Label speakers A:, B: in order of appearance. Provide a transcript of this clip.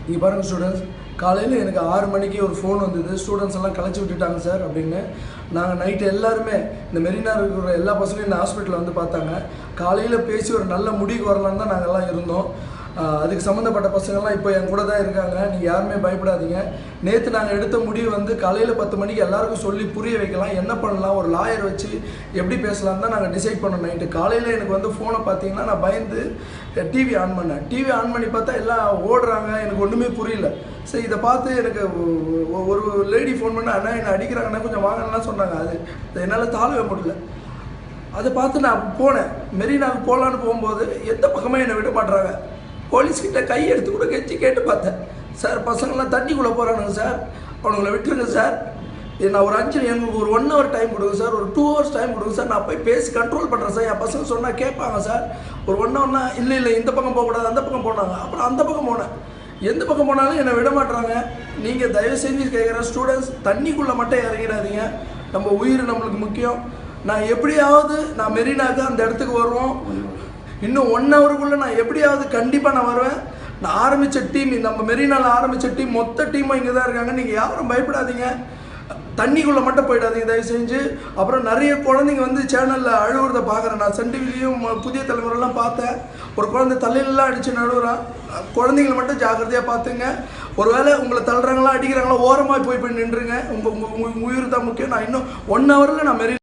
A: இங்கே பாருங்கள் ஸ்டூடெண்ட்ஸ், காலையில் எனக்கு 6 மணிக்கு ஒரு ஃபோன் வந்தது. ஸ்டூடெண்ட்ஸ் எல்லாம் கலைச்சி விட்டுட்டாங்க சார் அப்படின்னு. நாங்கள் நைட்டு எல்லாருமே இந்த மெரினா இருக்கிற எல்லா பசங்களும் இந்த ஹாஸ்பிட்டலில் வந்து பார்த்தாங்க. காலையில் பேசி ஒரு நல்ல முடிவுக்கு வரலான்னு தான் நாங்கள்லாம் இருந்தோம். அதுக்கு சம்மந்தப்பட்ட பசங்கள்லாம் இப்போ என் கூட தான் இருக்காங்க. நீங்கள் யாருமே பயப்படாதீங்க. நேற்று நாங்கள் எடுத்த முடிவு வந்து காலையில் 10 மணிக்கு எல்லாருக்கும் சொல்லி புரிய வைக்கலாம், என்ன பண்ணலாம், ஒரு லாயர் வச்சு எப்படி பேசலாம் தான் நாங்கள் டிசைட் பண்ணோம். நைட்டு காலையில் எனக்கு வந்து ஃபோனை பார்த்தீங்கன்னா நான் பயந்து டிவி ஆன் பண்ணேன். டிவி ஆன் பண்ணி பார்த்தா எல்லாம் ஓடுறாங்க, எனக்கு ஒன்றுமே புரியல. சரி, இதை பார்த்து எனக்கு ஒரு லேடி ஃபோன் பண்ண, அண்ணா என்னை அடிக்கிறாங்கன்னா கொஞ்சம் வாங்கலாம் சொன்னாங்க. அது என்னால் தாழவே முடியல. அதை பார்த்து நான் போனேன். மெரினாவுக்கு போகலான்னு போகும்போது எந்த பக்கமே என்னை விட மாட்டுறாங்க. போலீஸ்கிட்ட கை எடுத்து கூட கெஞ்சி கேட்டு பார்த்தேன். சார், பசங்களாம் தண்ணிக்குள்ளே போகிறானுங்க சார், அவனுங்களை விட்டுருங்க சார், நான் ஒரு எங்களுக்கு ஒரு 1 ஹவர் டைம் கொடுங்க சார், ஒரு 2 ஹவர்ஸ் டைம் கொடுங்க சார், நான் போய் பேசி கண்ட்ரோல் பண்ணுறேன் சார், என் பசங்க சொன்னால் கேட்பாங்க சார், ஒரு 1 ஹவர்னா இல்லை இந்த பக்கம் போகக்கூடாது, அந்த பக்கம் போனாங்க. அப்புறம் அந்த பக்கம் போனேன். எந்த பக்கம் போனாலும் என்னை விட மாட்டுறாங்க. நீங்கள் தயவு செஞ்சு கேட்குற ஸ்டூடெண்ட்ஸ், தண்ணிக்குள்ளே மட்டும் இறங்கிடாதீங்க. நம்ம உயிர் நம்மளுக்கு முக்கியம். நான் எப்படியாவது நான் மெரினாக்கு அந்த இடத்துக்கு வருவோம். இன்னும் 1 ஹவருக்குள்ளே நான் எப்படியாவது கண்டிப்பாக நான் வருவேன். நான் ஆரம்பித்த டீம், நம்ம மெரினாவில் ஆரம்பித்த டீம் மொத்த டீமும் இங்கே தான் இருக்காங்க. நீங்கள் யாரும் பயப்படாதீங்க. தண்ணிக்குள்ளே மட்டும் போயிடாதீங்க தயவு செஞ்சு. அப்புறம் நிறைய குழந்தைங்க வந்து சேனலில் அழுவுறதை பார்க்குறேன். நான் சன் டிவிலையும் புதிய தலைமுறைலாம் பார்த்தேன். ஒரு குழந்தை தலையிலலாம் அடித்து நழுவுறான். குழந்தைங்களை மட்டும் ஜாக்கிரதையாக பார்த்துங்க. ஒருவேளை உங்களை தள்ளுறாங்களா அடிக்கிறாங்களா ஓரமாக போய் நின்றுங்க. உங்கள் உயிர் தான் முக்கியம். நான் இன்னும் 1 ஹவரில் நான் மெரினா